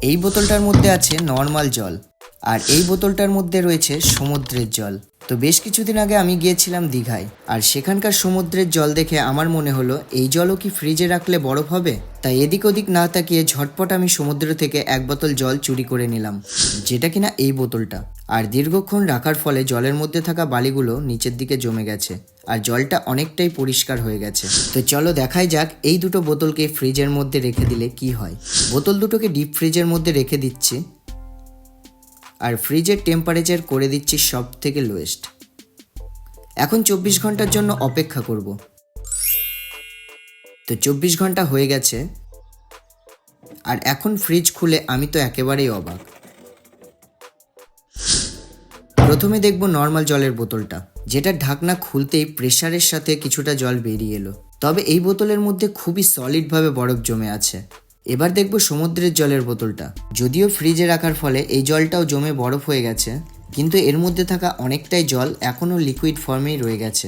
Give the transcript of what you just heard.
এই বোতলটার মধ্যে আছে নর্মাল জল, আর এই বোতলটার মধ্যে রয়েছে সমুদ্রের জল। তো বেশ কিছুদিন আগে আমি গিয়েছিলাম দীঘায়, আর সেখানকার সমুদ্রের জল দেখে আমার মনে হলো এই জলও কি ফ্রিজে রাখলে বরফ হবে। তাই এদিক ওদিক না তাকিয়ে ঝটপট আমি সমুদ্র থেকে এক বোতল জল চুরি করে নিলাম, যেটা কিনা এই বোতলটা। আর দীর্ঘক্ষণ রাখার ফলে জলের মধ্যে থাকা বালিগুলো নিচের দিকে জমে গেছে, আর জলটা অনেকটাই পরিষ্কার হয়ে গেছে। তো চলো দেখাই যাক এই দুটো বোতলকে ফ্রিজের মধ্যে রেখে দিলে কি হয়। বোতল দুটোকে ডিপ ফ্রিজের মধ্যে রেখে দিচ্ছি, আর ফ্রিজের টেম্পারেচার করে দিচ্ছি সব থেকে লোয়েস্ট। এখন 24 ঘন্টার জন্য অপেক্ষা করব। তো 24 ঘন্টা হয়ে গেছে, আর এখন ফ্রিজ খুলে আমি তো একেবারেই অবাক। প্রথমে দেখব নর্মাল জলের বোতলটা, যেটা ঢাকনা খুলতেই প্রেসারের সাথে কিছুটা জল বেরিয়ে এলো। তবে এই বোতলের মধ্যে খুবই সলিডভাবে বরফ জমে আছে। এবার দেখব সমুদ্রের জলের বোতলটা। যদিও ফ্রিজে রাখার ফলে এই জলটাও জমে বরফ হয়ে গেছে, কিন্তু এর মধ্যে থাকা অনেকটাই জল এখনও লিকুইড ফর্মেই রয়ে গেছে।